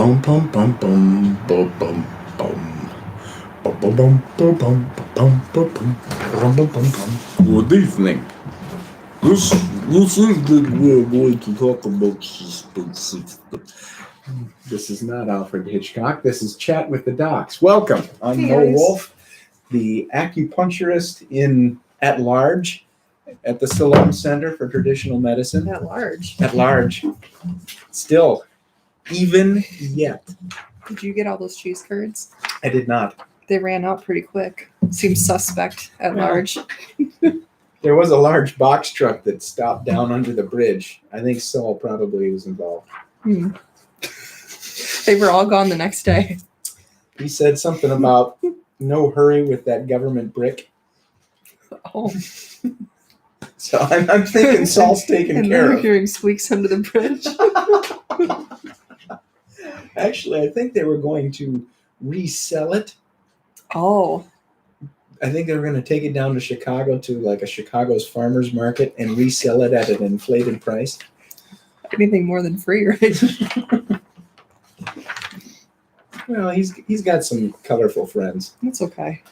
bum bum bum bum bum bum bum. Bum bum bum bum bum bum bum bum bum bum bum. Good evening. This evening we're going to talk about suspense. This is not Alfred Hitchcock. This is Chat with the Docs. Welcome. I'm Hey, Noel guys. Wolf, the acupuncturist at large at the Siloam Center for Traditional Medicine. At large. At large. Still. Even yet. Did you get all those cheese curds? I did not. They ran out pretty quick. Seems suspect at Yeah. large. There was a large box truck that stopped down under the bridge. I think Saul probably was involved. They were all gone the next day. He said something about no hurry with that government brick. Oh. So I'm thinking Saul's taken And care then we're of. hearing squeaks under the bridge. Actually, I think they were going to resell it. Oh. I think they were going to take it down to Chicago to like a Chicago's farmer's market and resell it at an inflated price. Anything more than free, right? Well, he's got some colorful friends. That's okay.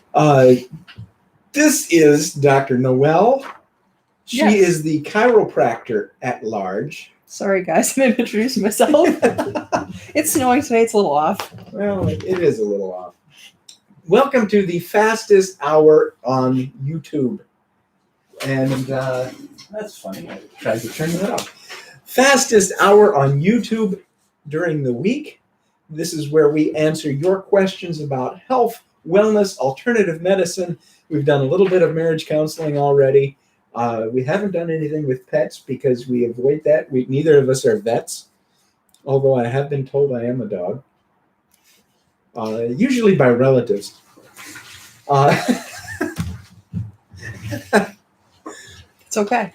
This is Dr. Noel. She Yes. is the chiropractor at large. Sorry, guys. I didn't introduce myself. It's snowing today. It's a little off. Well, it is a little off. Welcome to the fastest hour on YouTube. And that's funny. I tried to turn that off. Fastest hour on YouTube during the week. This is where we answer your questions about health, wellness, alternative medicine. We've done a little bit of marriage counseling already. We haven't done anything with pets because we avoid that. Neither of us are vets, although I have been told I am a dog. Usually by relatives. It's okay.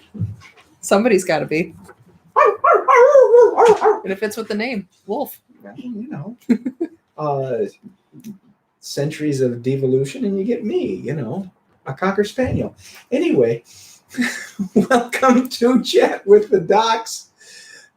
Somebody's got to be. And it fits with the name, Wolf. Well, you know, centuries of devolution, and you get me, a Cocker Spaniel. Anyway, welcome to Chat with the Docs.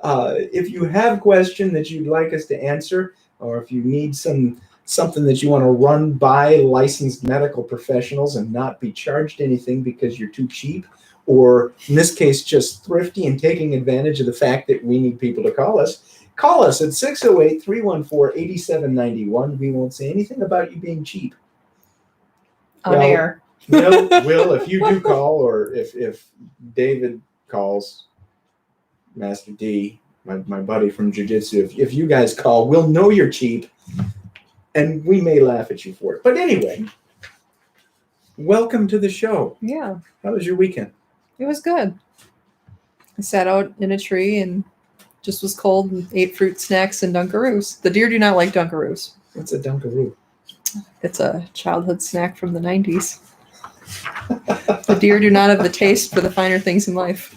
If you have a question that you'd like us to answer, or if you need something that you want to run by licensed medical professionals and not be charged anything because you're too cheap, or in this case, just thrifty and taking advantage of the fact that we need people to call us at 608-314-8791. We won't say anything about you being cheap. On air. Will, if you do call, or if David calls, Master D, my buddy from jiu-jitsu, if you guys call, we'll know you're cheap, and we may laugh at you for it. But anyway, welcome to the show. Yeah. How was your weekend? It was good. I sat out in a tree and just was cold and ate fruit snacks and Dunkaroos. The deer do not like Dunkaroos. What's a Dunkaroo? It's a childhood snack from the 90s. The deer do not have the taste for the finer things in life.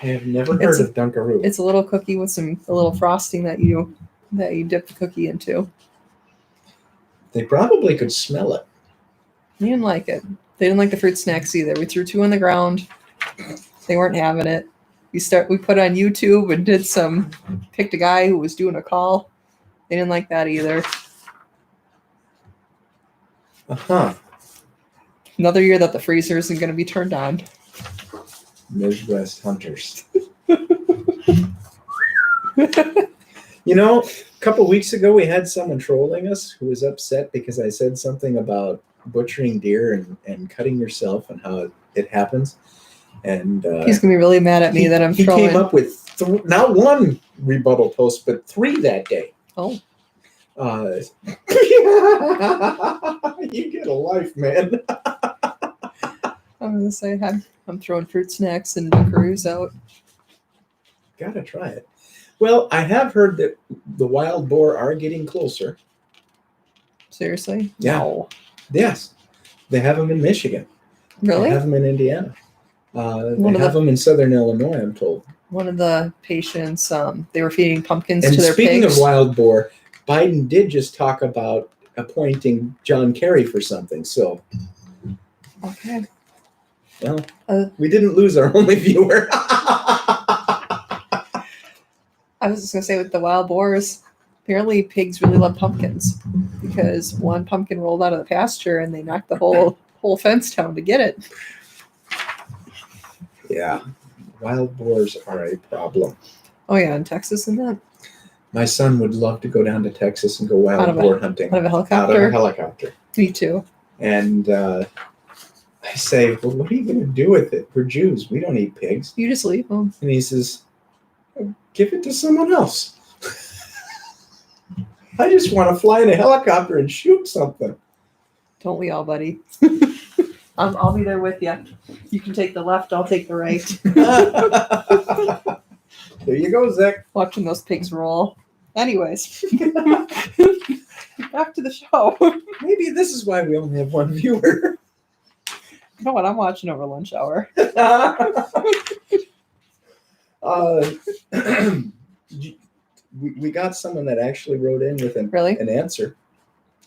I have never heard of Dunkaroo. It's a little cookie with a little frosting that you dip the cookie into. They probably could smell it. They didn't like it. They didn't like the fruit snacks either. We threw 2 on the ground. They weren't having it. We put on YouTube and picked a guy who was doing a call. They didn't like that either. Uh-huh. Another year that the freezer isn't going to be turned on. Midwest hunters. A couple weeks ago we had someone trolling us who was upset because I said something about butchering deer and cutting yourself and how it happens. And he's going to be really mad at me that I'm trolling. He came up with not one rebuttal post, but 3 that day. Oh. You get a life, man. I'm going to say I'm throwing fruit snacks and Dunkaroos out. Gotta try it. Well, I have heard that the wild boar are getting closer. Seriously? Yeah. No. Yes. They have them in Michigan. Really? They have them in Indiana. They have them in southern Illinois, I'm told. One of the patients, they were feeding pumpkins And to their speaking pigs. of wild boar, Biden did just talk about appointing John Kerry for something. So, Okay. well, we didn't lose our only viewer. I was just gonna say with the wild boars, apparently pigs really love pumpkins because one pumpkin rolled out of the pasture and they knocked the whole fence down to get it. Yeah, wild boars are a problem. Oh yeah, in Texas and that My son would love to go down to Texas and go wild boar hunting out of a out of helicopter. a helicopter. Me too. And I say, well, what are you going to do with it? We're Jews. We don't eat pigs. You just leave them. And he says, give it to someone else. I just want to fly in a helicopter and shoot something. Don't we all, buddy? I'll be there with you. You can take the left. I'll take the right. There you go, Zach. Watching those pigs roll. Anyways, back to the show. Maybe this is why we only have one viewer. You know what? I'm watching over lunch hour. We got someone that actually wrote in with Really? an answer.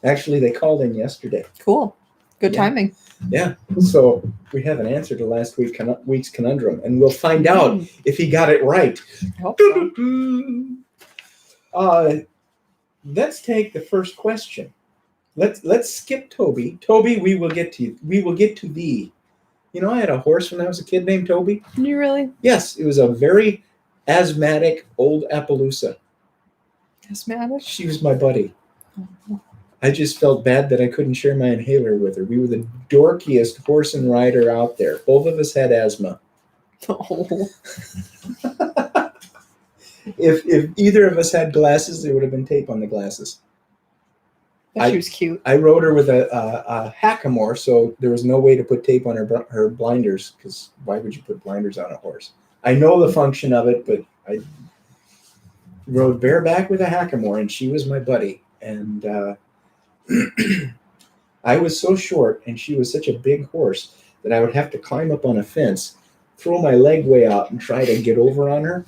Actually, they called in yesterday. Cool. Good Yeah. timing. Yeah. So we have an answer to last week's conundrum, and we'll find out if he got it right. I hope so. Let's take the first question. Let's skip Toby. Toby, we will get to you. We will get to thee. You know, I had a horse when I was a kid named Toby. Can you really? Yes, it was a very asthmatic old Appaloosa. Asthmatic? She was my buddy. I just felt bad that I couldn't share my inhaler with her. We were the dorkiest horse and rider out there. Both of us had asthma. Oh. If either of us had glasses, there would have been tape on the glasses. But she was cute. I rode her with a hackamore, so there was no way to put tape on her blinders, because why would you put blinders on a horse? I know the function of it, but I rode bareback with a hackamore, and she was my buddy. And I was so short, and she was such a big horse that I would have to climb up on a fence, throw my leg way out, and try to get over on her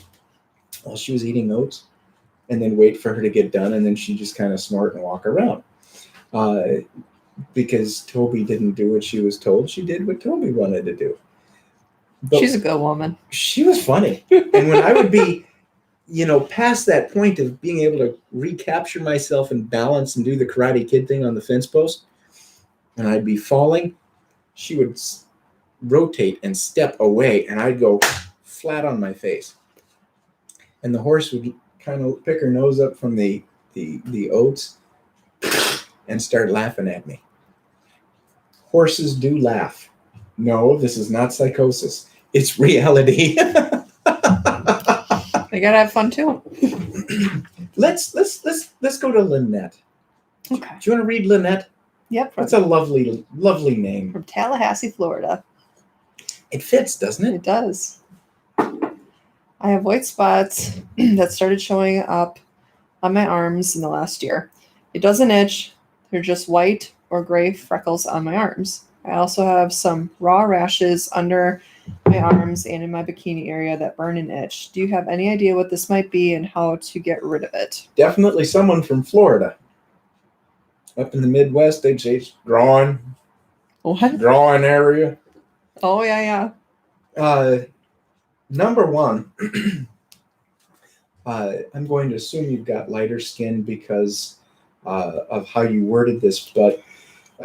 while she was eating oats, and then wait for her to get done, and then she'd just kind of snort and walk around. Because Toby didn't do what she was told. She did what Toby wanted to do. But She's a good woman. she was funny. And when I would be, past that point of being able to recapture myself and balance and do the Karate Kid thing on the fence post, and I'd be falling, she would rotate and step away, and I'd go flat on my face. And the horse would kind of pick her nose up from the oats and start laughing at me. Horses do laugh. No, this is not psychosis. It's reality. They gotta have fun too. Let's go to Lynette. Okay. Do you want to read Lynette? Yep. That's a lovely name. From Tallahassee, Florida. It fits, doesn't it? It does. I have white spots that started showing up on my arms in the last year. It doesn't itch. They're just white or gray freckles on my arms. I also have some raw rashes under my arms and in my bikini area that burn and itch. Do you have any idea what this might be and how to get rid of it? Definitely someone from Florida. Up in the Midwest, they'd say it's drawing What? area. Oh, yeah. Number one, I'm going to assume you've got lighter skin because of how you worded this, but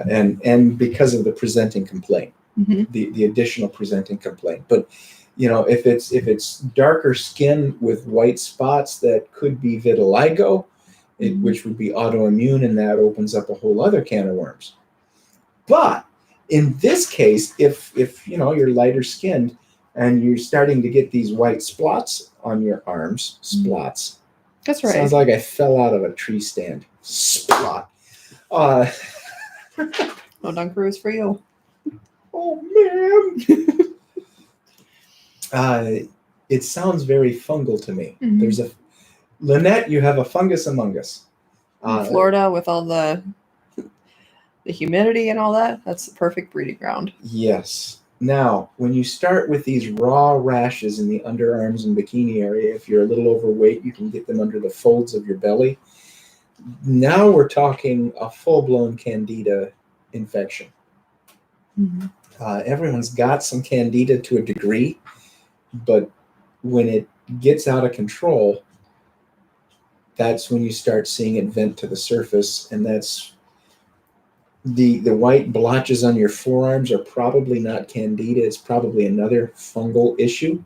and because of the presenting complaint, the additional presenting complaint. But if it's darker skin with white spots, that could be vitiligo, which would be autoimmune, and that opens up a whole other can of worms. But in this case, if you're lighter skinned and you're starting to get these white spots on your arms, splots. That's right. Sounds like I fell out of a tree stand. Splot. No Dunkaroo is for you. Oh man. It sounds very fungal to me. Mm-hmm. Lynette, you have a fungus among us. Florida with all the humidity and all that, that's the perfect breeding ground. Yes. Now, when you start with these raw rashes in the underarms and bikini area, if you're a little overweight, you can get them under the folds of your belly. Now we're talking a full-blown candida infection. Everyone's got some candida to a degree, but when it gets out of control, that's when you start seeing it vent to the surface, and that's the white blotches on your forearms are probably not candida. It's probably another fungal issue,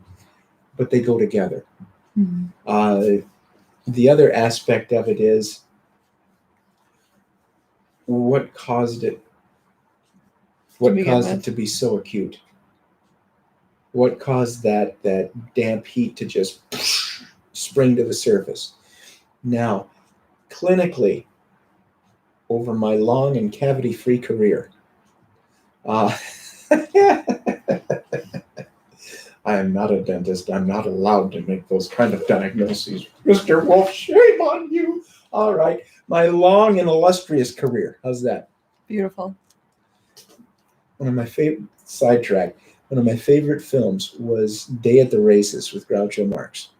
but they go together. The other aspect of it is what caused it. What caused it to be so acute? What caused that damp heat to just spring to the surface? Now, clinically, over my long and cavity-free career, I am not a dentist. I'm not allowed to make those kind of diagnoses. Mr. Wolf, shame on you. All right. My long and illustrious career. How's that? Beautiful. One of my favorite, sidetrack, one of my favorite films was Day at the Races with Groucho Marx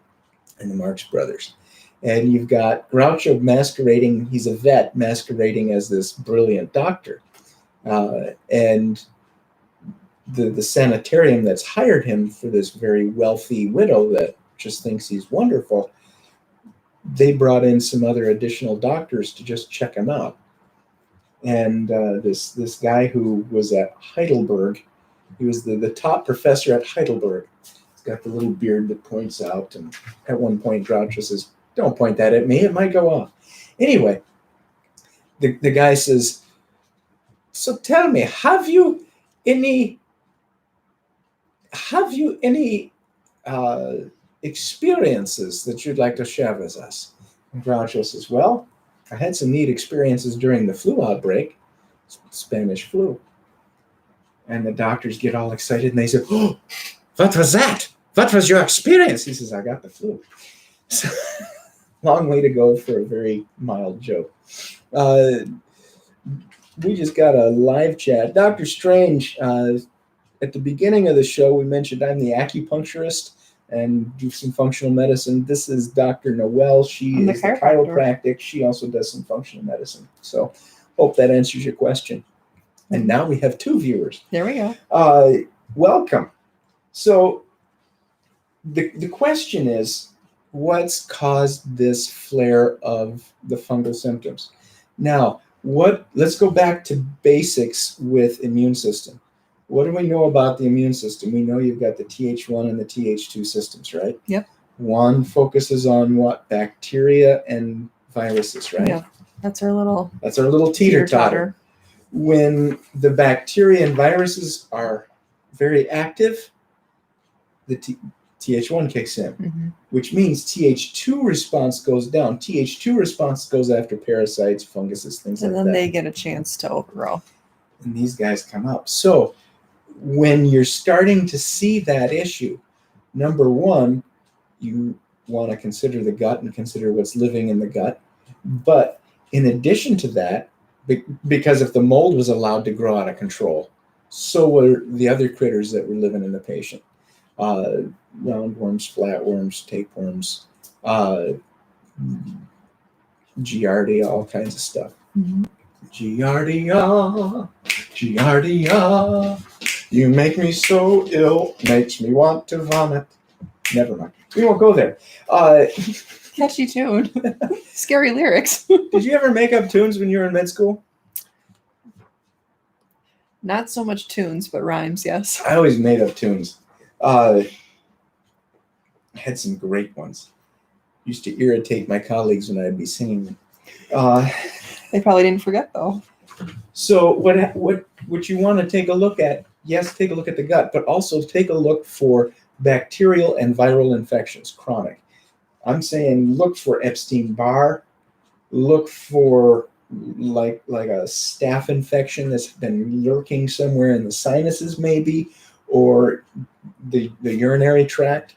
and the Marx Brothers. And you've got Groucho masquerading, he's a vet masquerading as this brilliant doctor. And the sanitarium that's hired him for this very wealthy widow that just thinks he's wonderful, they brought in some other additional doctors to just check him out. And this guy who was at Heidelberg, he was the top professor at Heidelberg. He's got the little beard that points out. And at one point, Groucho says, "Don't point that at me. It might go off." Anyway, the guy says, "So tell me, have you any experiences that you'd like to share with us?" And Groucho says, "Well, I had some neat experiences during the flu outbreak, Spanish flu." And the doctors get all excited and they say, "Oh, what was that? What was your experience?" He says, "I got the flu." So, long way to go for a very mild joke. We just got a live chat. Dr. Strange, at the beginning of the show, we mentioned I'm the acupuncturist and do some functional medicine. This is Dr. Noel. She is the chiropractic. She also does some functional medicine. So hope that answers your question. And now we have 2 viewers. There we go. Welcome. So the question is, what's caused this flare of the fungal symptoms? Now, let's go back to basics with immune system. What do we know about the immune system? We know you've got the Th1 and the Th2 systems, right? Yep. One focuses on what? Bacteria and viruses, right? Yeah. That's our little teeter-totter. When the bacteria and viruses are very active, the Th1 kicks in, which means Th2 response goes down. Th2 response goes after parasites, funguses, things like that. And then they get a chance to overgrow. And these guys come up. So when you're starting to see that issue, number one, you want to consider the gut and consider what's living in the gut. But in addition to that, because if the mold was allowed to grow out of control, so were the other critters that were living in the patient. Roundworms, flatworms, tapeworms, Giardia, all kinds of stuff. Giardia, you make me so ill, makes me want to vomit. Never mind. We won't go there. Catchy tune. Scary lyrics. Did you ever make up tunes when you were in med school? Not so much tunes, but rhymes, yes. I always made up tunes. I had some great ones. Used to irritate my colleagues when I'd be singing them. They probably didn't forget, though. So what you want to take a look at, yes, take a look at the gut, but also take a look for bacterial and viral infections, chronic. I'm saying look for Epstein-Barr, look for like a staph infection that's been lurking somewhere in the sinuses maybe, or the urinary tract.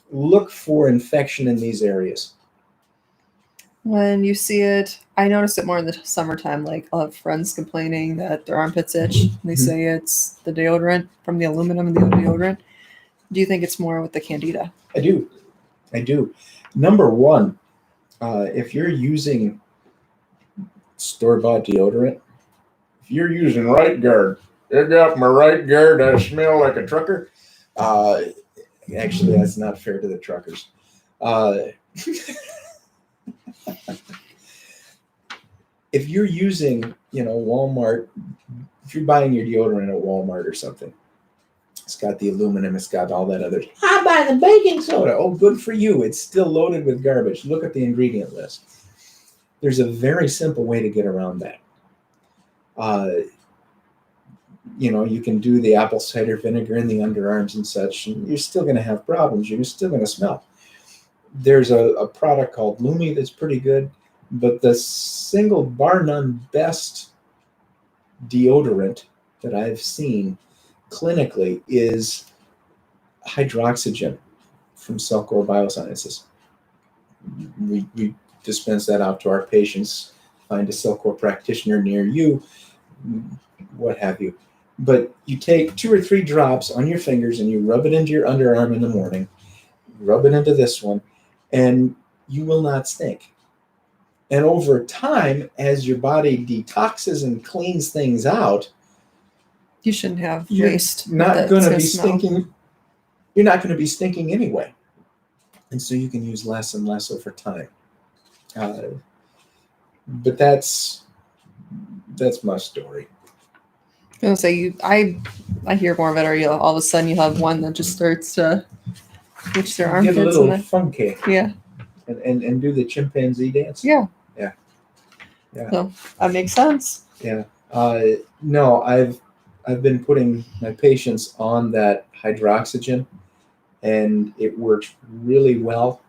Look for infection in these areas. When you see it, I notice it more in the summertime. Like I'll have friends complaining that their armpits itch. They say it's the deodorant, from the aluminum in the deodorant. Do you think it's more with the candida? I do. Number one, if you're using store-bought deodorant, if you're using Right Guard, I got my Right Guard, I smell like a trucker. Actually, that's not fair to the truckers. If you're using, Walmart, if you're buying your deodorant at Walmart or something, it's got the aluminum, it's got all that other. I buy the baking soda. Oh, good for you. It's still loaded with garbage. Look at the ingredient list. There's a very simple way to get around that. You can do the apple cider vinegar in the underarms and such, and you're still going to have problems. You're still going to smell. There's a product called Lumi that's pretty good, but the single bar none best deodorant that I've seen clinically is hydroxygen from Cellcore Biosciences. We dispense that out to our patients. Find a Cellcore practitioner near you, what have you. But you take 2 or 3 drops on your fingers and you rub it into your underarm in the morning, rub it into this one, and you will not stink. And over time, as your body detoxes and cleans things out, You shouldn't have you're waste. not going to be smell. stinking. You're not going to be stinking anyway. And so you can use less and less over time. But that's my story. I was gonna say I hear more of it, or all of a sudden you have one that just starts to itch their armpits. Get a little funky yeah. and do the chimpanzee dance. Yeah. Yeah. Yeah. So that makes sense. Yeah. No, I've been putting my patients on that hydroxygen, and it works really well.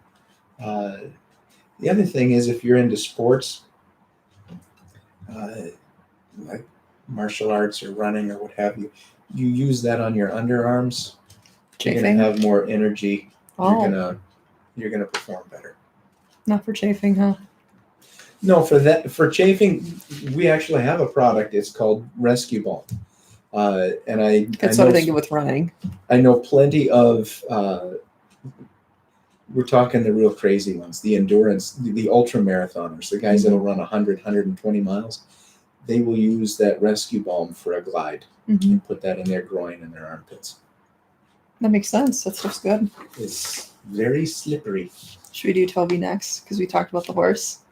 The other thing is, if you're into sports, like martial arts or running or what have you, you use that on your underarms. You're Chafing. gonna have more energy. Oh. You're gonna perform better. Not for chafing, huh? No, for chafing, we actually have a product. It's called Rescue Balm, and That's what I think of with running. I know plenty of. We're talking the real crazy ones, the endurance, the ultra marathoners, the guys that'll run 100, 120 miles. They will use that Rescue Balm for a glide and put that in their groin and their armpits. That makes sense. That stuff's good. It's very slippery. Should we do Toby next? Because we talked about the horse.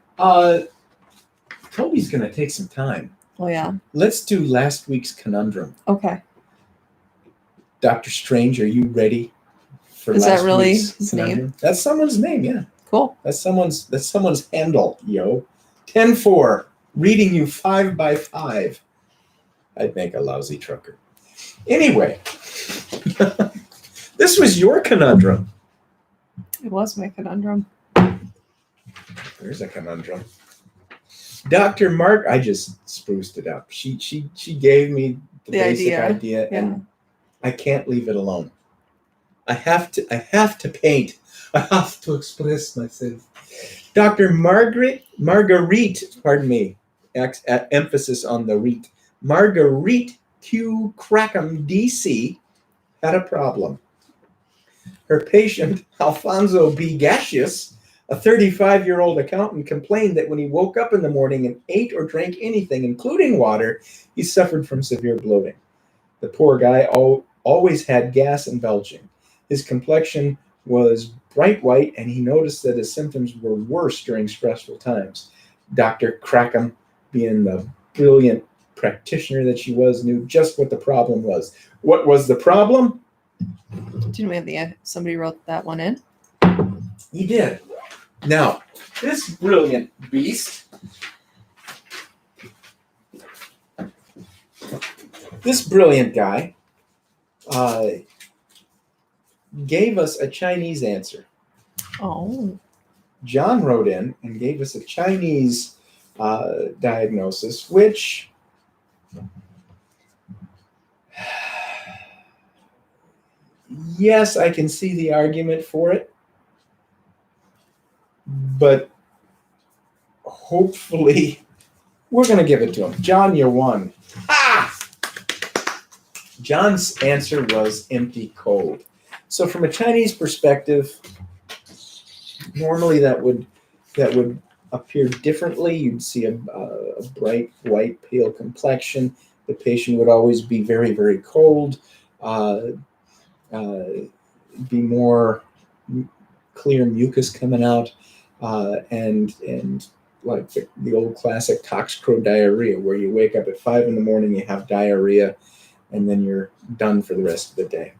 Toby's going to take some time. Oh, yeah. Let's do last week's Conundrum. Okay. Dr. Strange, are you ready for Is last that really week's his Conundrum? name? That's someone's name, yeah. Cool. That's someone's handle, yo. 10-4, reading you 5 by 5. I'd make a lousy trucker. Anyway, this was your Conundrum. It was my conundrum. There's a conundrum. Dr. Mark, I just spruced it up. She gave me the basic idea, and I can't leave it alone. I have to paint. I have to express myself. Dr. Marguerite, pardon me, emphasis on the reet. Marguerite Q. Crackham, D.C., had a problem. Her patient, Alfonso B. Gaseous, a 35-year-old accountant, complained that when he woke up in the morning and ate or drank anything, including water, he suffered from severe bloating. The poor guy always had gas and belching. His complexion was bright white, and he noticed that his symptoms were worse during stressful times. Dr. Crackham, being the brilliant practitioner that she was, knew just what the problem was. What was the problem? Didn't we have somebody wrote that one in? He did. Now, this brilliant beast, this brilliant guy, gave us a Chinese answer. Oh. John wrote in and gave us a Chinese diagnosis, which yes, I can see the argument for it, but hopefully we're going to give it to him. John, you won. Ah! John's answer was empty cold. So from a Chinese perspective, normally that would appear differently. You'd see a bright white pale complexion. The patient would always be very, very cold. Be more clear mucus coming out. and like the old classic cockscrow diarrhea, where you wake up at 5 in the morning, you have diarrhea, and then you're done for the rest of the day.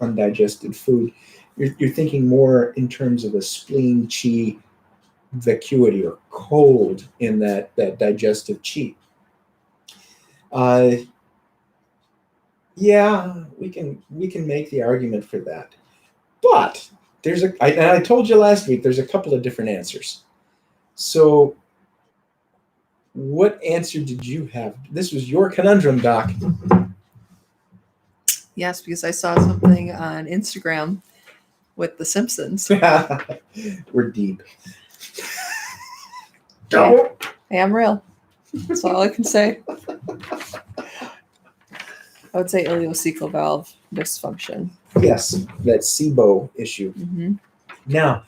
Undigested food. You're thinking more in terms of a spleen chi vacuity, or cold in that digestive chi. Uh, yeah, we can make the argument for that, but and I told you last week, there's a couple of different answers. So, what answer did you have? This was your conundrum, Doc. Yes, because I saw something on Instagram with The Simpsons. We're deep. I am real. That's all I can say. I would say ileocecal valve dysfunction. Yes, that SIBO issue. Mm-hmm. Now,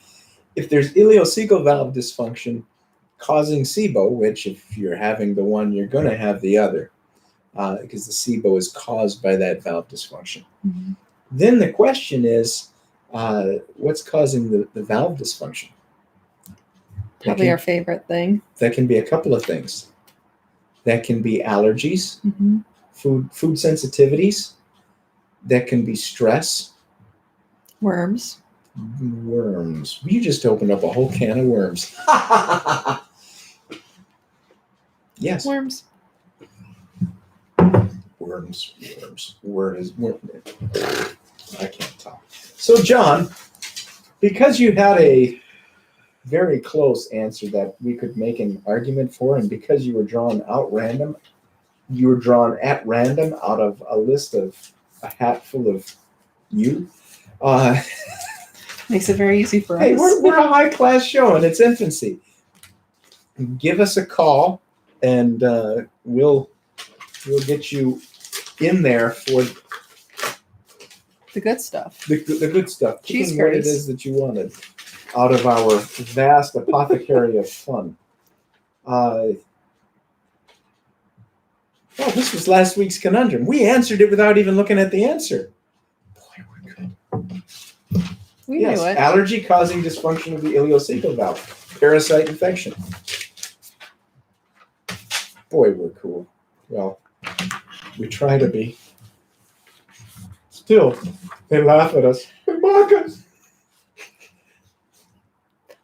if there's ileocecal valve dysfunction causing SIBO, which if you're having the one, you're going to have the other, because the SIBO is caused by that valve dysfunction. Mm-hmm. Then the question is, what's causing the valve dysfunction? Probably our favorite thing. That can be a couple of things. That can be allergies, Mm-hmm. food sensitivities. That can be stress. Worms. Worms. You just opened up a whole can of worms. Yes. Worms. Worms. I can't talk. So, John, because you had a very close answer that we could make an argument for, and because you were drawn at random out of a list of a hat full of you. Makes it very easy for Hey, us. we're a high-class show in its infancy. Give us a call, and we'll get you in there for The good stuff. the good stuff. Cheese Picking what it curds. is that you wanted out of our vast apothecary of fun. Oh, this was last week's conundrum. We answered it without even looking at the answer. Boy, we're good. We Yes, knew it. allergy causing dysfunction of the ileocecal valve, parasite infection. Boy, we're cool. Well, we try to be. Still, they laugh at us. They mock us.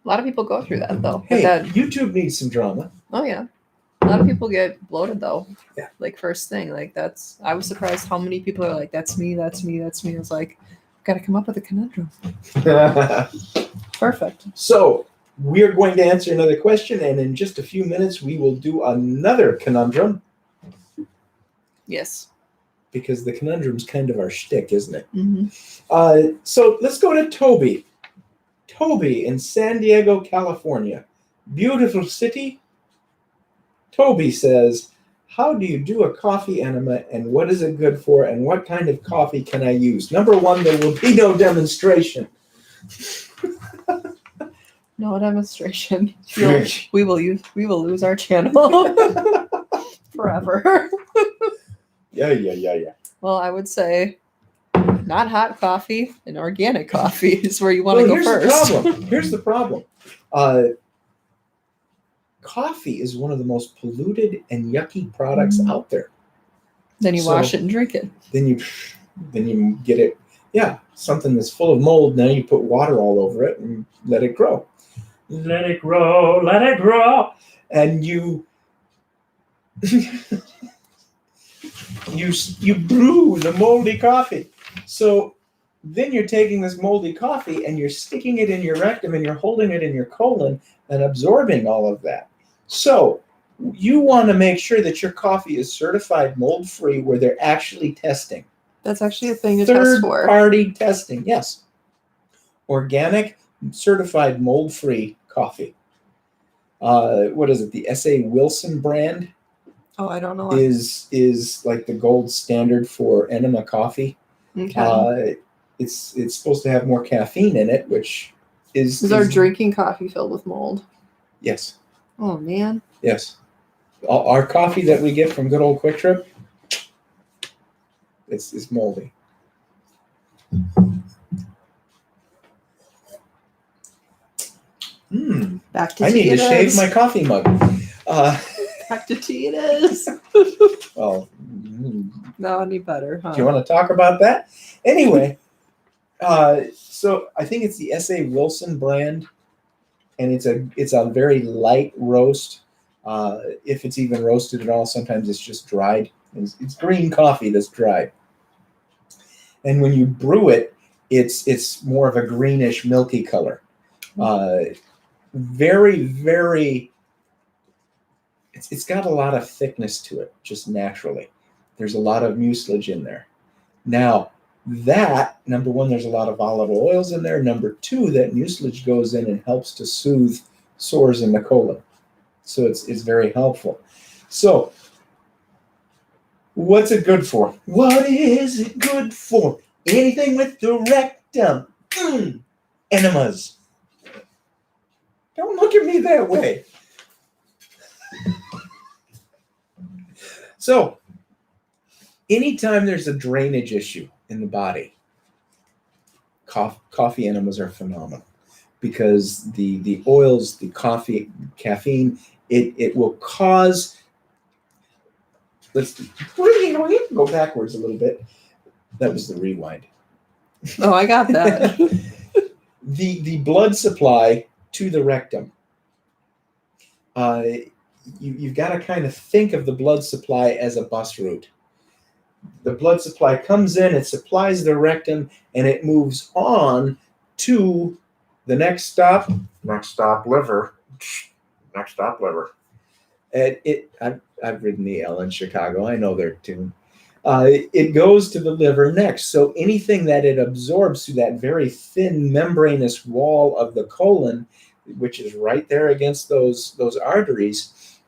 A lot of people go through that though. Hey, That, YouTube needs some drama. oh yeah. A lot of people get bloated though. Yeah. Like first thing. Like I was surprised how many people are like, that's me, that's me, that's me. I was like, gotta come up with a conundrum. Perfect. So, we're going to answer another question, and in just a few minutes, we will do another conundrum, Yes. because the conundrum's kind of our shtick, isn't it? Mm-hmm. So let's go to Toby. Toby in San Diego, California. Beautiful city. Toby says, how do you do a coffee enema, and what is it good for, and what kind of coffee can I use? Number one, there will be no demonstration. No demonstration. We will lose our channel forever. Yeah. Well, I would say not hot coffee and organic coffee is where you want to go first. Here's the problem. Coffee is one of the most polluted and yucky products out there. Then you wash it and drink it. Then you get it. Yeah, something that's full of mold. Now you put water all over it and let it grow. Let it grow. And you you brew the moldy coffee. So then you're taking this moldy coffee and you're sticking it in your rectum and you're holding it in your colon and absorbing all of that. So you want to make sure that your coffee is certified mold-free, where they're actually testing. That's actually a thing to test for. Third-party testing, yes. Organic, certified mold-free coffee. What is it? The S.A. Wilson brand Oh, I don't know. is like the gold standard for enema coffee. Okay. It's supposed to have more caffeine in it, which is our drinking coffee filled with mold? Yes. Oh man. Yes. Our coffee that we get from good old Quick Trip, it's moldy. Back to I need to shave Tito's. my coffee mug. Back to I need to Tito's. shave my coffee mug. Back to Tito's. Well, No, any better, huh? do you want to talk about that? Anyway, so I think it's the S.A. Wilson brand, and it's a very light roast. If it's even roasted at all, sometimes it's just dried. It's green coffee that's dried. And when you brew it, it's more of a greenish, milky color. Very, very. It's got a lot of thickness to it, just naturally. There's a lot of mucilage in there. Now, that, number one, there's a lot of volatile oils in there. Number two, that mucilage goes in and helps to soothe sores in the colon. So it's very helpful. So, what's it good for? What is it good for? Anything with the rectum. Enemas. Don't look at me that way. So, anytime there's a drainage issue in the body, coffee enemas are phenomenal because the oils, the coffee, caffeine, it will cause. Let's go backwards a little bit. That was the rewind. Oh, I got that. The blood supply to the rectum. You've got to kind of think of the blood supply as a bus route. The blood supply comes in, it supplies the rectum, and it moves on to the next stop. Next stop, liver. Next stop, liver. I've ridden the L in Chicago. I know their tune. It goes to the liver next. So anything that it absorbs through that very thin membranous wall of the colon, which is right there against those arteries,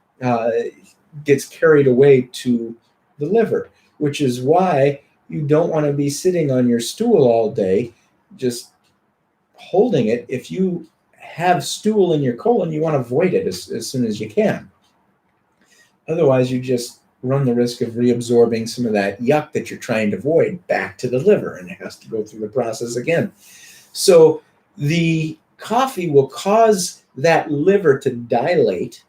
gets carried away to the liver, which is why you don't want to be sitting on your stool all day just holding it. If you have stool in your colon, you want to avoid it as soon as you can. Otherwise, you just run the risk of reabsorbing some of that yuck that you're trying to avoid back to the liver, and it has to go through the process again. So the coffee will cause that liver to dilate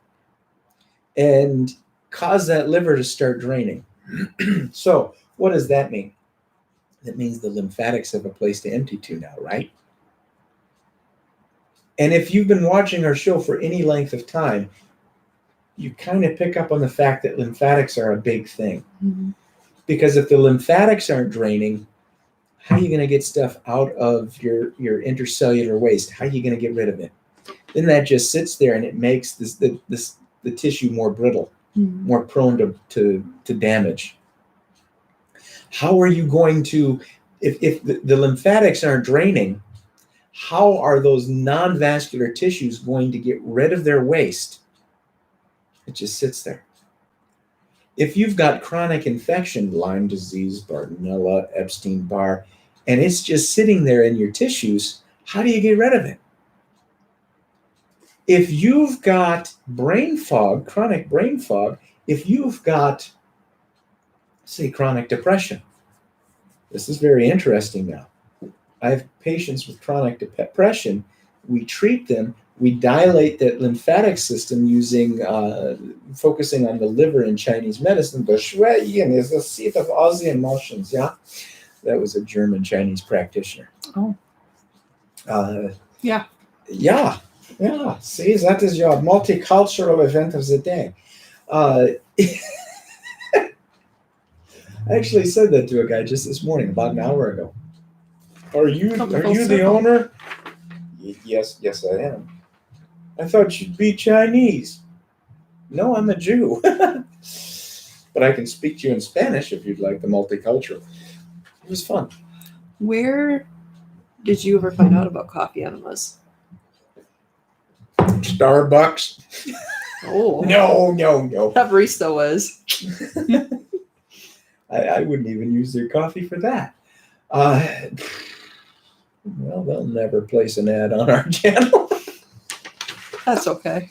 and cause that liver to start draining. So what does that mean? That means the lymphatics have a place to empty to now, right? And if you've been watching our show for any length of time, you kind of pick up on the fact that lymphatics are a big thing. Mm-hmm. Because if the lymphatics aren't draining, how are you going to get stuff out of your intercellular waste? How are you going to get rid of it? Then that just sits there and it makes the tissue more brittle, mm-hmm. more prone to damage. How are you going to, if the lymphatics aren't draining, how are those non-vascular tissues going to get rid of their waste? It just sits there. If you've got chronic infection, Lyme disease, Bartonella, Epstein-Barr, and it's just sitting there in your tissues, how do you get rid of it? If you've got brain fog, chronic brain fog, if you've got, say, chronic depression, this is very interesting now. I have patients with chronic depression. We treat them. We dilate that lymphatic system using, focusing on the liver in Chinese medicine. The shui yin is the seat of all the emotions, yeah? That was a German Chinese practitioner. Oh. Yeah. Yeah. See, that is your multicultural event of the day. I actually said that to a guy just this morning, about an hour ago. Are you the owner? Yes, I am. I thought you'd be Chinese. No, I'm a Jew. But I can speak to you in Spanish if you'd like the multicultural. It was fun. Where did you ever find out about coffee enemas? Starbucks. Oh. No. That barista was. I wouldn't even use their coffee for that. Well, they'll never place an ad on our channel. That's okay.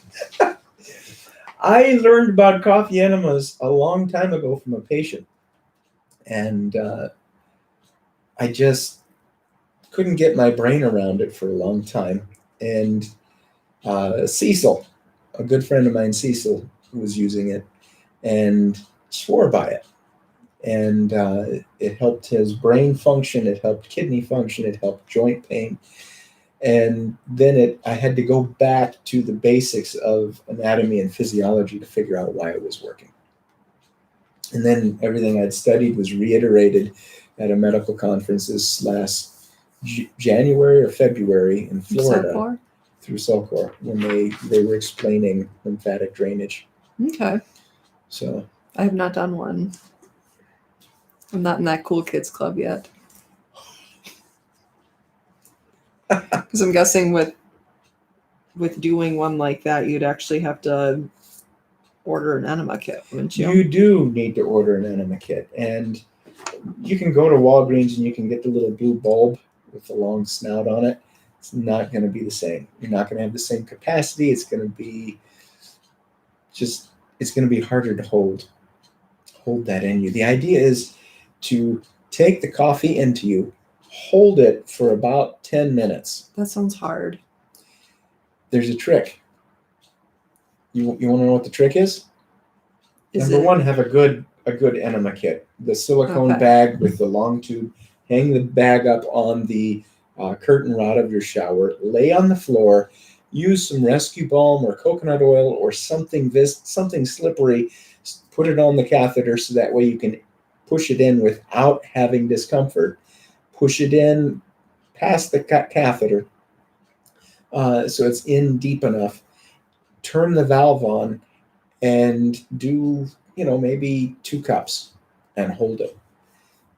I learned about coffee enemas a long time ago from a patient. And I just couldn't get my brain around it for a long time. And Cecil, a good friend of mine, Cecil, was using it and swore by it. And it helped his brain function, it helped kidney function, it helped joint pain. And then I had to go back to the basics of anatomy and physiology to figure out why it was working. And then everything I'd studied was reiterated at a medical conference this last January or February in Florida through Sulcor when they were explaining lymphatic drainage. Okay. So I have not done one. I'm not in that cool kids club yet. Because I'm guessing with doing one like that, you'd actually have to order an enema kit, wouldn't you? You do need to order an enema kit. And you can go to Walgreens and you can get the little blue bulb with the long snout on it. It's not going to be the same. You're not going to have the same capacity. It's going to be harder to hold that in you. The idea is to take the coffee into you, hold it for about 10 minutes. That sounds hard. There's a trick. You want to know what the trick is? Number one, have a good enema kit. The silicone bag with the long tube. Hang the bag up on the curtain rod of your shower. Lay on the floor. Use some rescue balm or coconut oil or something slippery. Put it on the catheter so that way you can push it in without having discomfort. Push it in past the catheter so it's in deep enough. Turn the valve on and do, maybe 2 cups and hold it.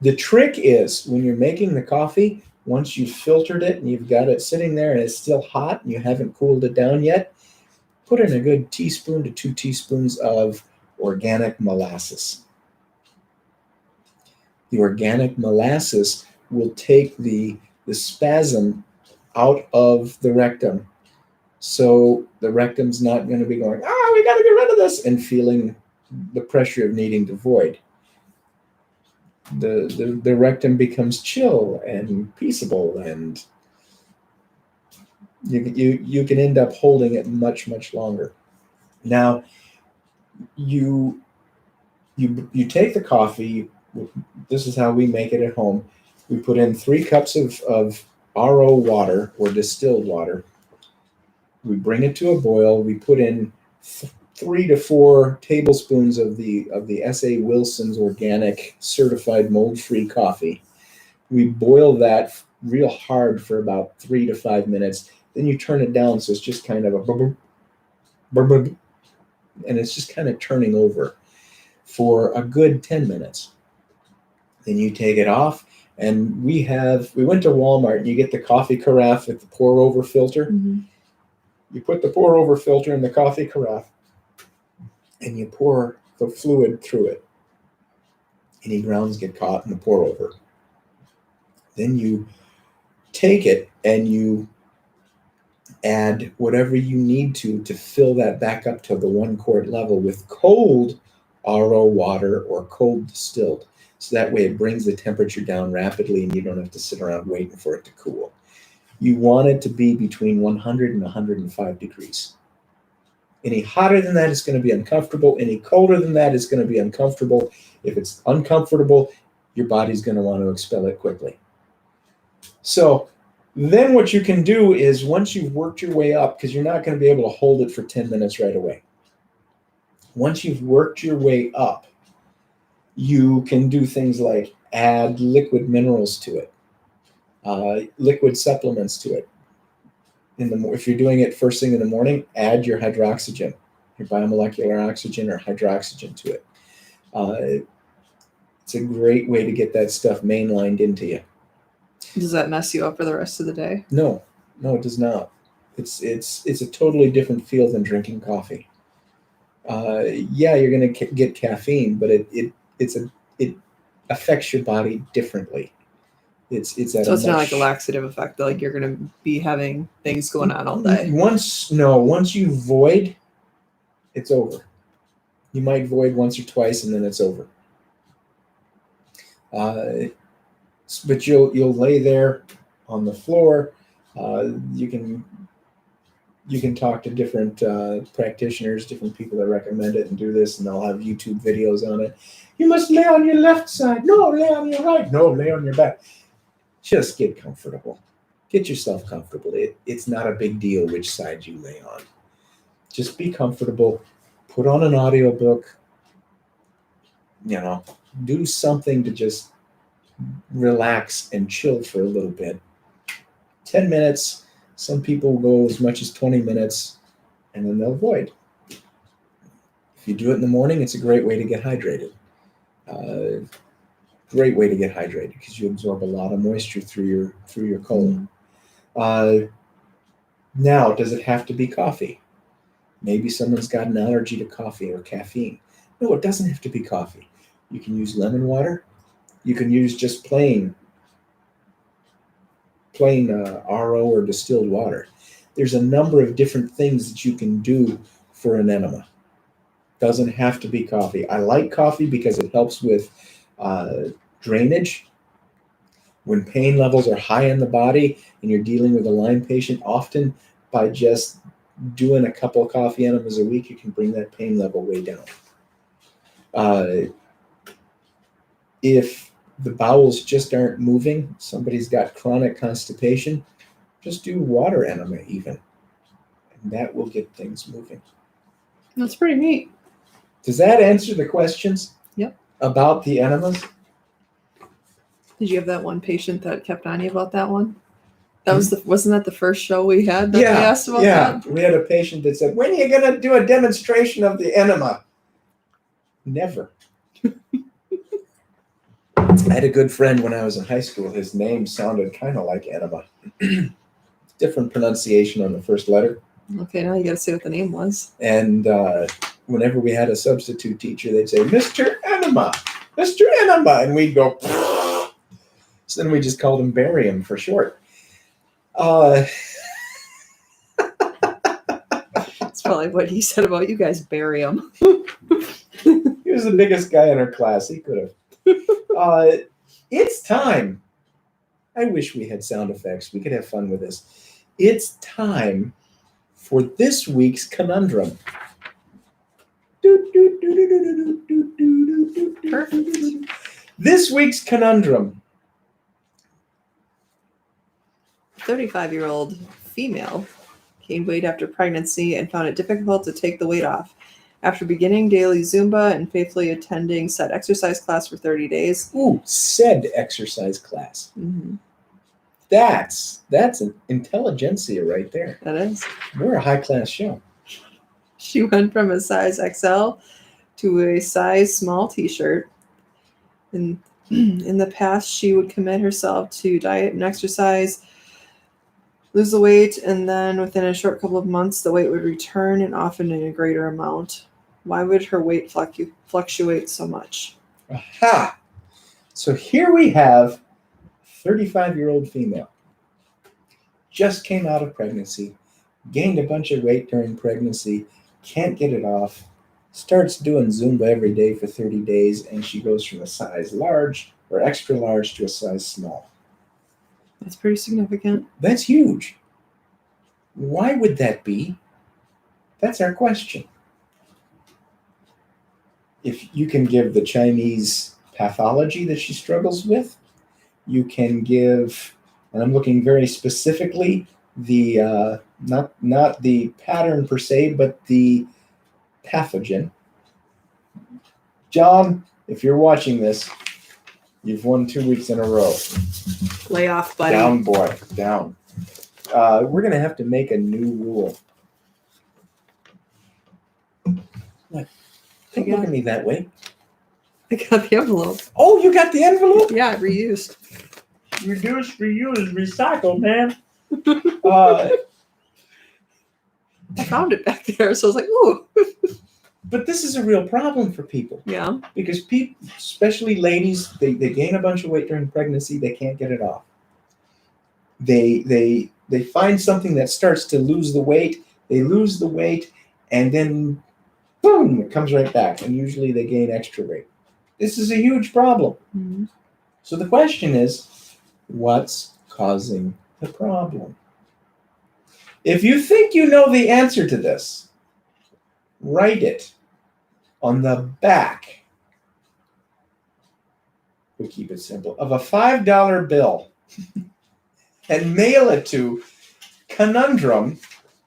The trick is when you're making the coffee, once you've filtered it and you've got it sitting there and it's still hot and you haven't cooled it down yet, put in a good teaspoon to 2 teaspoons of organic molasses. The organic molasses will take the spasm out of the rectum. So the rectum's not going to be going, we got to get rid of this, and feeling the pressure of needing to void. The rectum becomes chill and peaceable, and you can end up holding it much, much longer. Now, you take the coffee. This is how we make it at home. We put in 3 cups of RO water or distilled water. We bring it to a boil. We put in 3 to 4 tablespoons of the S.A. Wilson's organic certified mold-free coffee. We boil that real hard for about 3 to 5 minutes. Then you turn it down so it's just kind of a bubble, and it's just kind of turning over for a good 10 minutes. Then you take it off, and we went to Walmart and you get the coffee carafe with the pour over filter. Mm-hmm. You put the pour over filter in the coffee carafe and you pour the fluid through it. Any grounds get caught in the pour over. Then you take it and you add whatever you need to fill that back up to the 1 quart level with cold RO water or cold distilled. So that way it brings the temperature down rapidly and you don't have to sit around waiting for it to cool. You want it to be between 100 and 105 degrees. Any hotter than that is going to be uncomfortable. Any colder than that is going to be uncomfortable. If it's uncomfortable, your body's going to want to expel it quickly. So then what you can do is once you've worked your way up, because you're not going to be able to hold it for 10 minutes right away. Once you've worked your way up, you can do things like add liquid minerals to it. Liquid supplements to it. If you're doing it first thing in the morning, add your hydroxygen, your biomolecular oxygen or hydroxygen to it. It's a great way to get that stuff mainlined into you. Does that mess you up for the rest of the day? No, it does not. It's a totally different feel than drinking coffee. You're going to get caffeine, but it affects your body differently. So it's not like a laxative effect, like you're going to be having things going on all day. Once you void, it's over. You might void once or twice and then it's over. But you'll lay there on the floor. You can You can talk to different practitioners, different people that recommend it and do this, and they'll have YouTube videos on it. You must lay on your left side. No, lay on your right. No, lay on your back. Just get comfortable. Get yourself comfortable. It's not a big deal which side you lay on. Just be comfortable. Put on an audiobook. Do something to just relax and chill for a little bit. 10 minutes. Some people go as much as 20 minutes, and then they'll void. If you do it in the morning, it's a great way to get hydrated. Great way to get hydrated because you absorb a lot of moisture through your colon. Now, does it have to be coffee? Maybe someone's got an allergy to coffee or caffeine. No, it doesn't have to be coffee. You can use lemon water. You can use just plain RO or distilled water. There's a number of different things that you can do for an enema. Doesn't have to be coffee. I like coffee because it helps with drainage. When pain levels are high in the body and you're dealing with a Lyme patient, often by just doing a couple of coffee enemas a week, you can bring that pain level way down. If the bowels just aren't moving, somebody's got chronic constipation, just do water enema even. And that will get things moving. That's pretty neat. Does that answer the questions? Yep. About the enemas? Did you have that one patient that kept on you about that one? Wasn't that the first show we had that we asked about that? Yeah, we had a patient that said, when are you going to do a demonstration of the enema? Never. I had a good friend when I was in high school. His name sounded kind of like enema. Different pronunciation on the first letter. Okay, now you got to say what the name was. And whenever we had a substitute teacher, they'd say, Mr. Enema, Mr. Enema. And we'd go, Pfft. So then we just called him Barium for short. That's probably what he said about you guys, barium. He was the biggest guy in our class. He could have. It's time. I wish we had sound effects. We could have fun with this. It's time for this week's conundrum. Perfect. This week's conundrum. 35-year-old female gained weight after pregnancy and found it difficult to take the weight off. After beginning daily Zumba and faithfully attending said exercise class for 30 days. Ooh, said exercise class. Mm-hmm. That's an intelligentsia right there. That is. We're a high-class show. She went from a size XL to a size small t-shirt. In the past, she would commit herself to diet and exercise, lose the weight, and then within a short couple of months, the weight would return and often in a greater amount. Why would her weight fluctuate so much? Aha! So here we have 35-year-old female. Just came out of pregnancy, gained a bunch of weight during pregnancy, can't get it off, starts doing Zumba every day for 30 days, and she goes from a size large or extra large to a size small. That's pretty significant. That's huge. Why would that be? That's our question. If you can give the Chinese pathology that she struggles with, you can give, and I'm looking very specifically, the not the pattern per se, but the pathogen. John, if you're watching this, you've won 2 weeks in a row. Lay off, buddy. Down, boy, down. We're going to have to make a new rule. What? Don't look at me that way. I got the envelope. Oh, you got the envelope? Yeah, reused. Reduce, reuse, recycle, man. I found it back there, so I was like, ooh. But this is a real problem for people. Yeah. Because people, especially ladies, they gain a bunch of weight during pregnancy, they can't get it off. They find something that starts to lose the weight, they lose the weight, and then boom, it comes right back. And usually they gain extra weight. This is a huge problem. Mm-hmm. So the question is, what's causing the problem? If you think you know the answer to this, write it on the back, we'll keep it simple, of a $5 bill and mail it to Conundrum,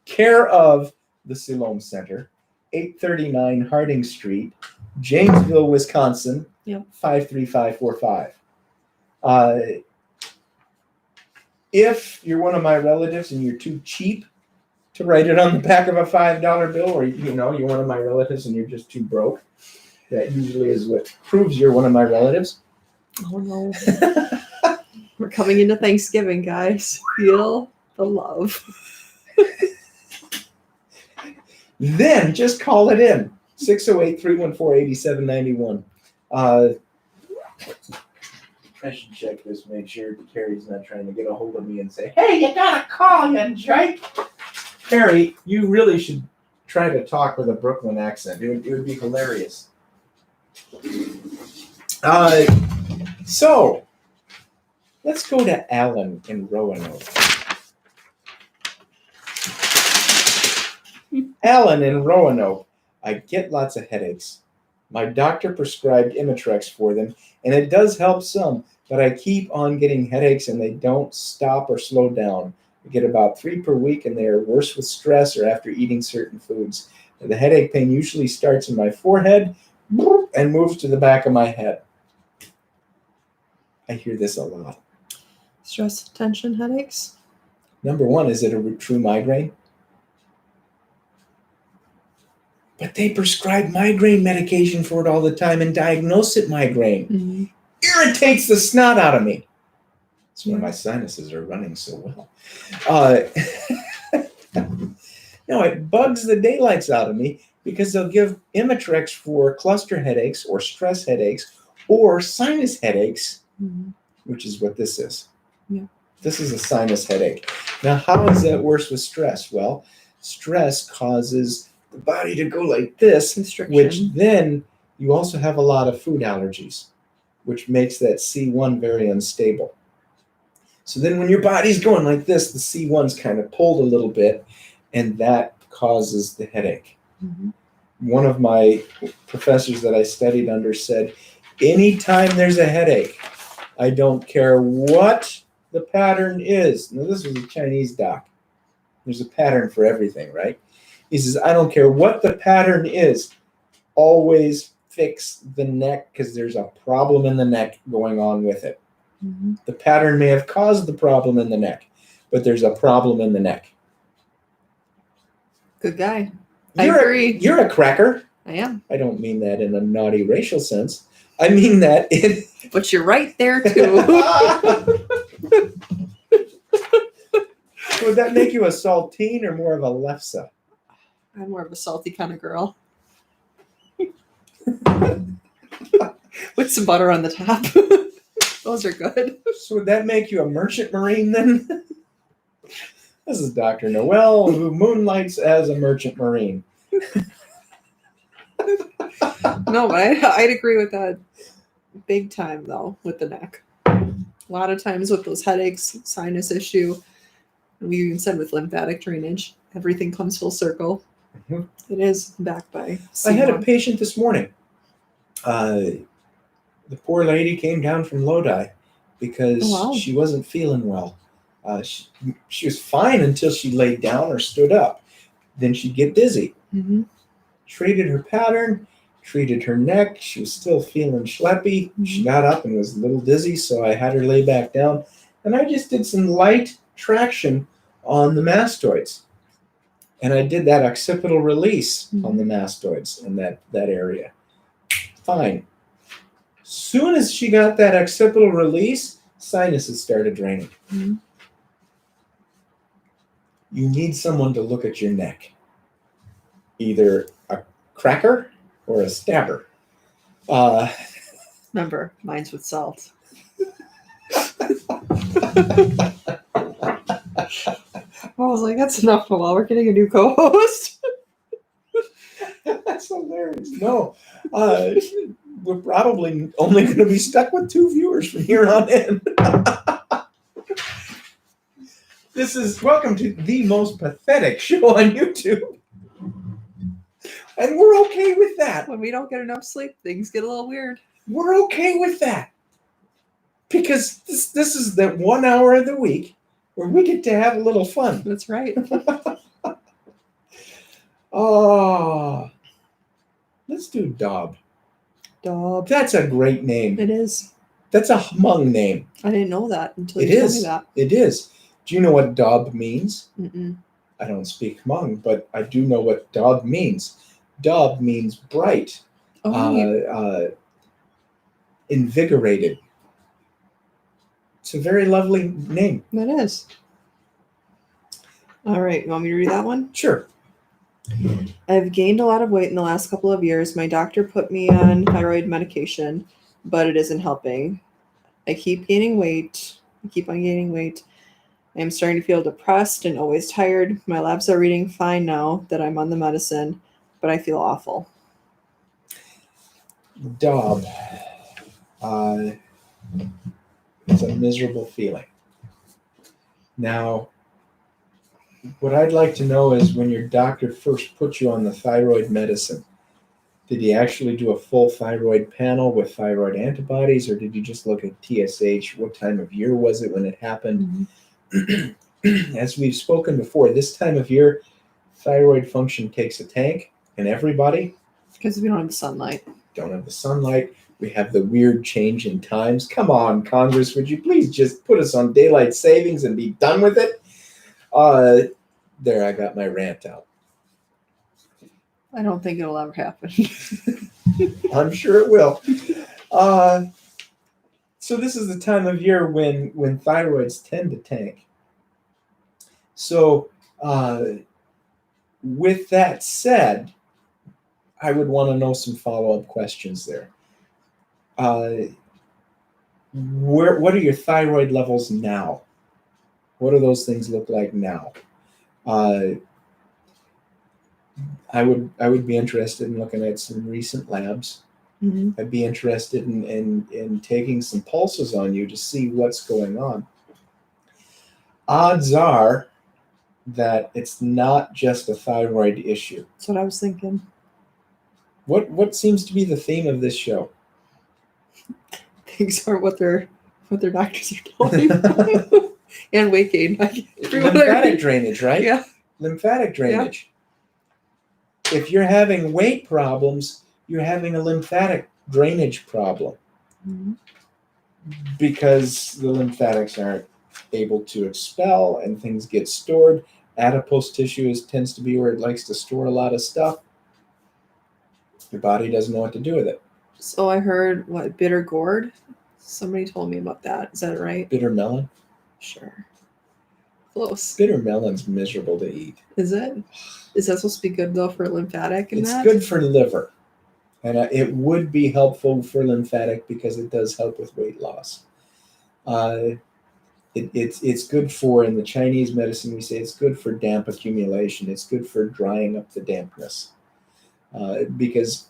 care of the Siloam Center, 839 Harding Street, Janesville, Wisconsin, Yep. 53545. If you're one of my relatives and you're too cheap to write it on the back of a $5 bill, or you're one of my relatives and you're just too broke, that usually is what proves you're one of my relatives. Oh no. We're coming into Thanksgiving, guys. Feel the love. Then just call it in. 608-314-8791. I should check this, make sure Carrie's not trying to get a hold of me and say, hey, you gotta call, you jerk. Carrie, you really should try to talk with a Brooklyn accent. It would be hilarious. So, let's go to Alan in Roanoke. Alan in Roanoke. I get lots of headaches. My doctor prescribed Imitrex for them, and it does help some, but I keep on getting headaches and they don't stop or slow down. I get about 3 per week, and they are worse with stress or after eating certain foods. The headache pain usually starts in my forehead and moves to the back of my head. I hear this a lot. Stress, tension, headaches? Number one, is it a true migraine? But they prescribe migraine medication for it all the time and diagnose it migraine. Mm-hmm. Irritates the snot out of me. That's why my sinuses are running so well. No, it bugs the daylights out of me because they'll give Imitrex for cluster headaches or stress headaches or sinus headaches, which is what this is. Yeah. This is a sinus headache. Now, how is that worse with stress? Well, stress causes the body to go like this, which then you also have a lot of food allergies, which makes that C1 very unstable. So then when your body's going like this, the C1's kind of pulled a little bit, and that causes the headache. Mm-hmm. One of my professors that I studied under said, anytime there's a headache, I don't care what the pattern is. Now, this was a Chinese doc. There's a pattern for everything, right? He says, I don't care what the pattern is, always fix the neck because there's a problem in the neck going on with it. Mm-hmm. The pattern may have caused the problem in the neck, but there's a problem in the neck. Good guy. I agree. You're a cracker. I am. I don't mean that in a naughty racial sense. I mean that in... But you're right there, too. Would that make you a saltine or more of a lefse? I'm more of a salty kind of girl. With some butter on the top. Those are good. So would that make you a merchant marine then? This is Dr. Noel, who moonlights as a merchant marine. No, but I'd agree with that big time, though, with the neck. A lot of times with those headaches, sinus issue, we even said with lymphatic drainage, everything comes full circle. Mm-hmm. It is backed by C1. I had a patient this morning. The poor lady came down from Lodi because she wasn't feeling well. She was fine until she laid down or stood up. Then she'd get dizzy. Mm-hmm. Treated her pattern, treated her neck. She was still feeling schleppy. Mm-hmm. She got up and was a little dizzy, so I had her lay back down. And I just did some light traction on the mastoids. And I did that occipital release on the mastoids in that area. Fine. Soon as she got that occipital release, sinuses started draining. Mm-hmm. You need someone to look at your neck. Either a cracker or a stabber. Remember, mine's with salt. I was like, that's enough for a while. We're getting a new co-host. That's hilarious. No, we're probably only going to be stuck with 2 viewers from here on in. This is welcome to the most pathetic show on YouTube. And we're okay with that. When we don't get enough sleep, things get a little weird. We're okay with that. Because this is the 1 hour of the week where we get to have a little fun. That's right. Oh, let's do Dob. Dob. That's a great name. It is. That's a Hmong name. I didn't know that until It you told is. me that. It is. Do you know what Dob means? Mm-mm. I don't speak Hmong, but I do know what Dob means. Dob means bright, Oh, invigorated. It's a very lovely name. that is. All right, you want me to read that one? Sure. I've gained a lot of weight in the last couple of years. My doctor put me on thyroid medication, but it isn't helping. I keep gaining weight. I keep on gaining weight. I'm starting to feel depressed and always tired. My labs are reading fine now that I'm on the medicine, but I feel awful. Dob. It's a miserable feeling. Now, what I'd like to know is when your doctor first put you on the thyroid medicine, did he actually do a full thyroid panel with thyroid antibodies, or did you just look at TSH? What time of year was it when it happened? Mm-hmm. As we've spoken before, this time of year, thyroid function takes a tank, and everybody Because we don't have the sunlight. don't have the sunlight. We have the weird change in times. Come on, Congress, would you please just put us on daylight savings and be done with it? There, I got my rant out. I don't think it'll ever happen. I'm sure it will. So this is the time of year when thyroids tend to tank. So with that said, I would want to know some follow-up questions there. What are your thyroid levels now? What do those things look like now? I would be interested in looking at some recent labs. Mm-hmm. I'd be interested in taking some pulses on you to see what's going on. Odds are that it's not just a thyroid issue. That's what I was thinking. What seems to be the theme of this show? Things aren't what their doctors are telling them. And weight gain. Lymphatic drainage, right? Yeah. Lymphatic drainage. Yeah. If you're having weight problems, you're having a lymphatic drainage problem. Mm-hmm. Because the lymphatics aren't able to expel and things get stored. Adipose tissue tends to be where it likes to store a lot of stuff. Your body doesn't know what to do with it. So I heard, bitter gourd? Somebody told me about that. Is that right? Bitter melon? Sure. Close. Bitter melon's miserable to eat. Is it? Is that supposed to be good, though, for lymphatic and it's that? It's good for liver. And it would be helpful for lymphatic because it does help with weight loss. It's good for, in the Chinese medicine, we say it's good for damp accumulation. It's good for drying up the dampness. Because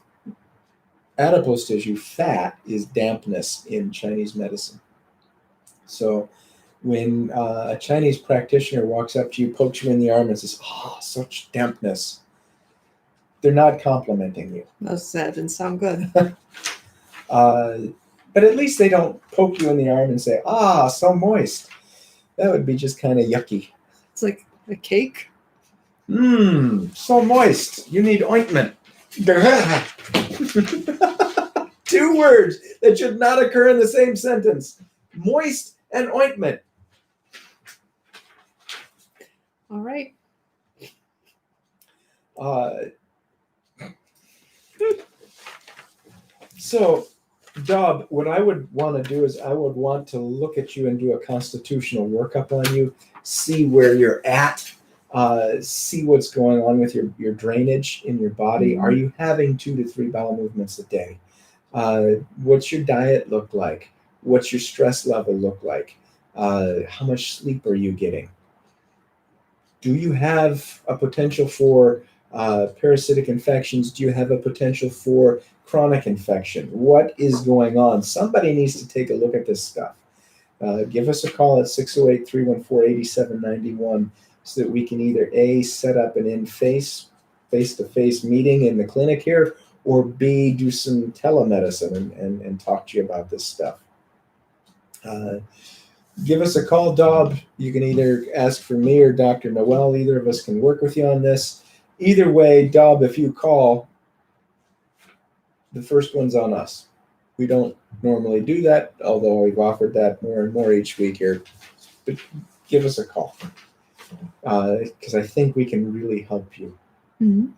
adipose tissue, fat, is dampness in Chinese medicine. So when a Chinese practitioner walks up to you, pokes you in the arm and says, "Oh, such dampness," they're not complimenting you. That didn't sound good. But at least they don't poke you in the arm and say, "Ah, so moist." That would be just kind of yucky. It's like a cake. So moist. You need ointment. 2 words that should not occur in the same sentence. Moist and ointment. All right. So, Dob, what I would want to do is I would want to look at you and do a constitutional workup on you, see where you're at, see what's going on with your drainage in your body. Mm-hmm. Are you having 2 to 3 bowel movements a day? What's your diet look like? What's your stress level look like? How much sleep are you getting? Do you have a potential for parasitic infections? Do you have a potential for chronic infection? What is going on? Somebody needs to take a look at this stuff. Give us a call at 608-314-8791 so that we can either A, set up an face-to-face meeting in the clinic here, or B, do some telemedicine and talk to you about this stuff. Give us a call, Dob. You can either ask for me or Dr. Noel. Either of us can work with you on this. Either way, Dob, if you call, the first one's on us. We don't normally do that, although we've offered that more and more each week here. But give us a call, because I think we can really help you. Mm-hmm.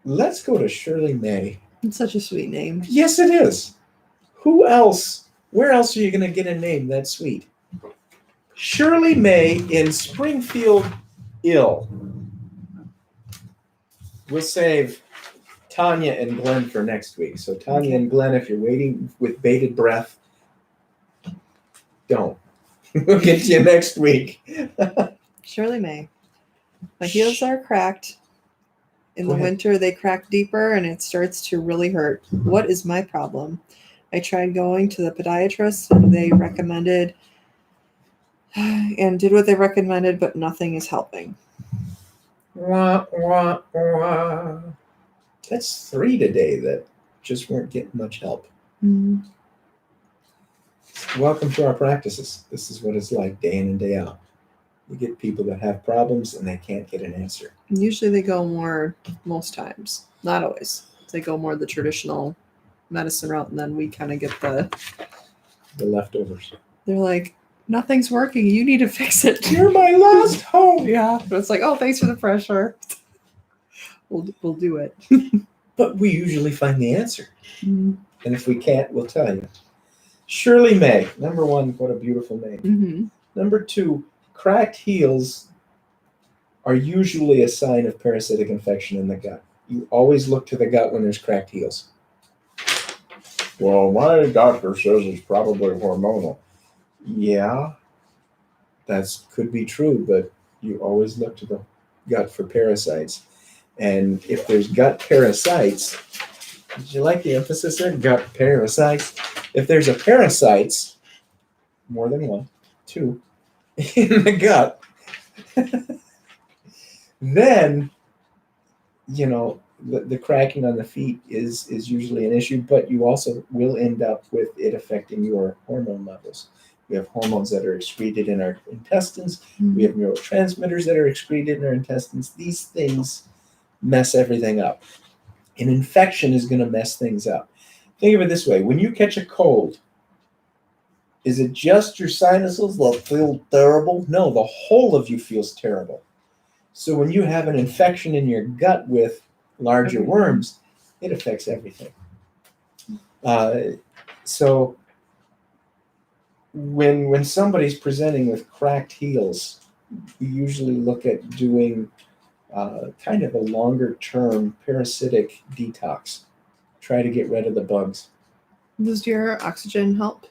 Let's go to Shirley May. It's such a sweet name. Yes, it is. Who else? Where else are you going to get a name that sweet? Shirley May in Springfield, ill. We'll save Tanya and Glenn for next week. So Tanya and Glenn, if you're waiting with bated breath, don't. We'll get to you next week. Shirley May. My heels are cracked. In Go the ahead. winter, they crack deeper and it starts to really hurt. What is my problem? I tried going to the podiatrist and they recommended and did what they recommended, but nothing is helping. Wah, wah, wah. That's 3 today that just weren't getting much help. Mm-hmm. Welcome to our practices. This is what it's like day in and day out. You get people that have problems and they can't get an answer. Usually they go more, most times, not always. They go more the traditional medicine route, and then we kind of get The leftovers. they're like, nothing's working. You need to fix it. You're my last hope. Yeah. But it's like, oh, thanks for the pressure. We'll do it. But we usually find the answer. Mm-hmm. And if we can't, we'll tell you. Shirley May. Number 1, what a beautiful name. Mm-hmm. Number 2, cracked heels are usually a sign of parasitic infection in the gut. You always look to the gut when there's cracked heels. Well, my doctor says it's probably hormonal. Yeah, that could be true, but you always look to the gut for parasites. And if there's gut parasites, did you like the emphasis there? Gut parasites. If there's a parasites, more than 1, 2, in the gut, then, the cracking on the feet is usually an issue, but you also will end up with it affecting your hormone levels. We have hormones that are excreted in our intestines. We have neurotransmitters that are excreted in our intestines. These things mess everything up. An infection is going to mess things up. Think of it this way. When you catch a cold, is it just your sinuses that feel terrible? No, the whole of you feels terrible. So when you have an infection in your gut with larger worms, it affects everything. So when somebody's presenting with cracked heels, we usually look at doing kind of a longer-term parasitic detox. Try to get rid of the bugs. Does your oxygen help?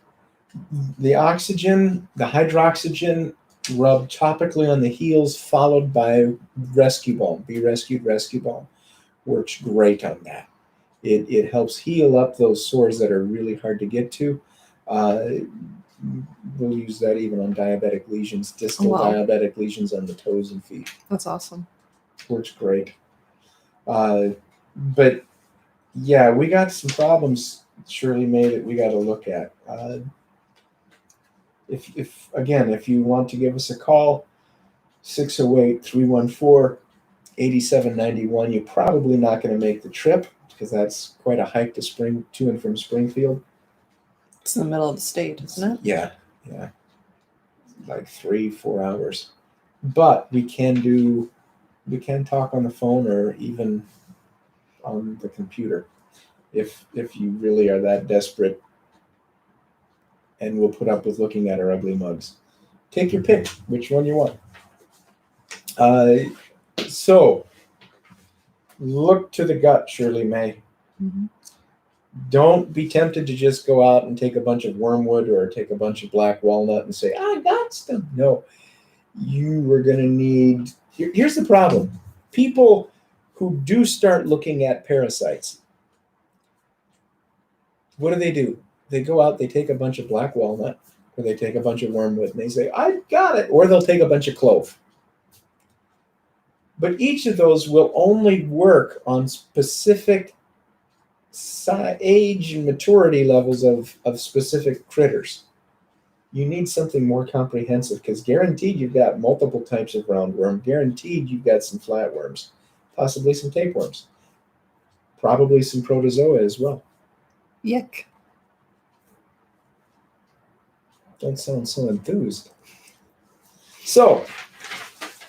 The oxygen, the hydroxygen, rubbed topically on the heels, followed by rescue balm. Be Rescued rescue balm works great on that. It helps heal up those sores that are really hard to get to. We'll use that even on diabetic lesions, distal diabetic lesions on the toes and feet. That's awesome. Works great. But yeah, we got some problems, Shirley May, that we got to look at. If you want to give us a call, 608-314-8791. You're probably not going to make the trip because that's quite a hike to and from Springfield. It's in the middle of the state, isn't it? Yeah. Like 3-4 hours. But we can talk on the phone or even on the computer if you really are that desperate, and we'll put up with looking at our ugly mugs. Take your pick, which one you want. So look to the gut, Shirley May. Mm-hmm. Don't be tempted to just go out and take a bunch of wormwood or take a bunch of black walnut and say, I got stuff. No, you are going to need, here's the problem. People who do start looking at parasites, what do? They go out, they take a bunch of black walnut, or they take a bunch of wormwood, and they say, I got it. Or they'll take a bunch of clove. But each of those will only work on specific age and maturity levels of specific critters. You need something more comprehensive, because guaranteed you've got multiple types of roundworm. Guaranteed you've got some flatworms, possibly some tapeworms, probably some protozoa as well. Yuck. Don't sound so enthused. So,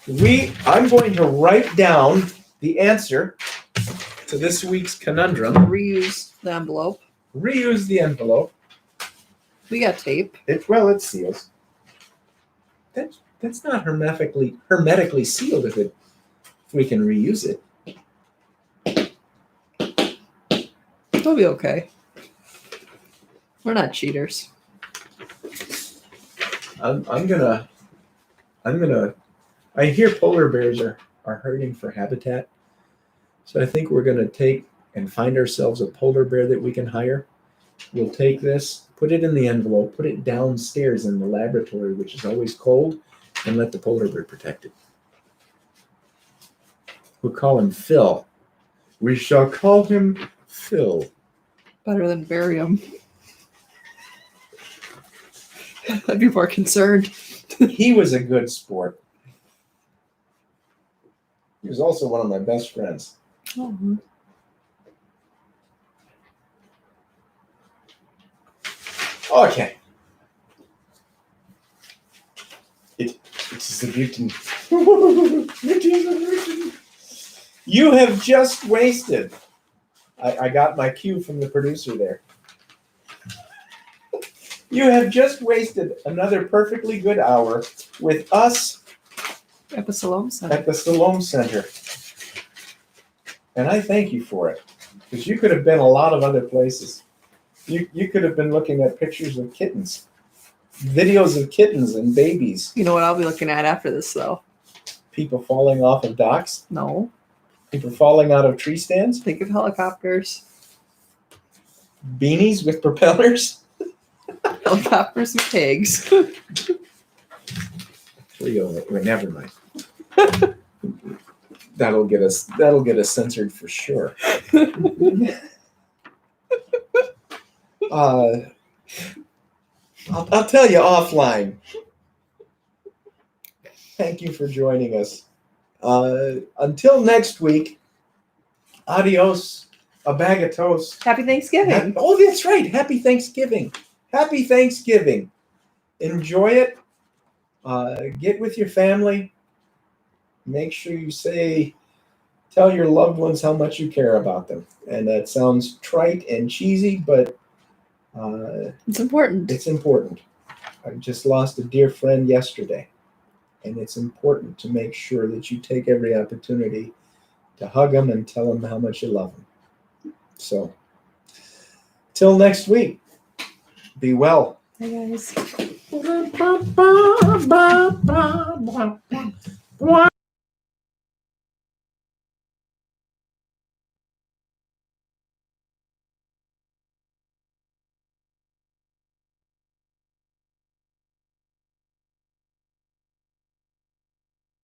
I'm going to write down the answer to this week's conundrum. Reuse the envelope. Reuse the envelope. We got tape. It seals. That's not hermetically sealed if we can reuse it. It'll be okay. We're not cheaters. I'm gonna. I hear polar bears are hurting for habitat, so I think we're gonna take and find ourselves a polar bear that we can hire. We'll take this, put it in the envelope, put it downstairs in the laboratory, which is always cold, and let the polar bear protect it. We'll call him Phil. We shall call him Phil. Better than barium. I'd be more concerned. He was a good sport. He was also one of my best friends. Oh. Okay. It is a beauty. You have just wasted. I got my cue from the producer there. You have just wasted another perfectly good hour with us At the Salome Center. at the Salome Center. And I thank you for it, because you could have been a lot of other places. You could have been looking at pictures of kittens, videos of kittens and babies, You know what I'll be looking at after this, though? people falling off of docks, No. people falling out of tree stands, Think of helicopters. beanies with propellers. Helicopters and pigs. Wait, never mind. That'll get us censored for sure. I'll tell you offline. Thank you for joining us. Until next week, adios, a bag of toast. Happy Thanksgiving. Oh, that's right. Happy Thanksgiving. Happy Thanksgiving. Enjoy it. Get with your family. Make sure you tell your loved ones how much you care about them. And that sounds trite and cheesy, but It's important. it's important. I just lost a dear friend yesterday, and it's important to make sure that you take every opportunity to hug them and tell them how much you love them. So, till next week, be well. Hey, guys.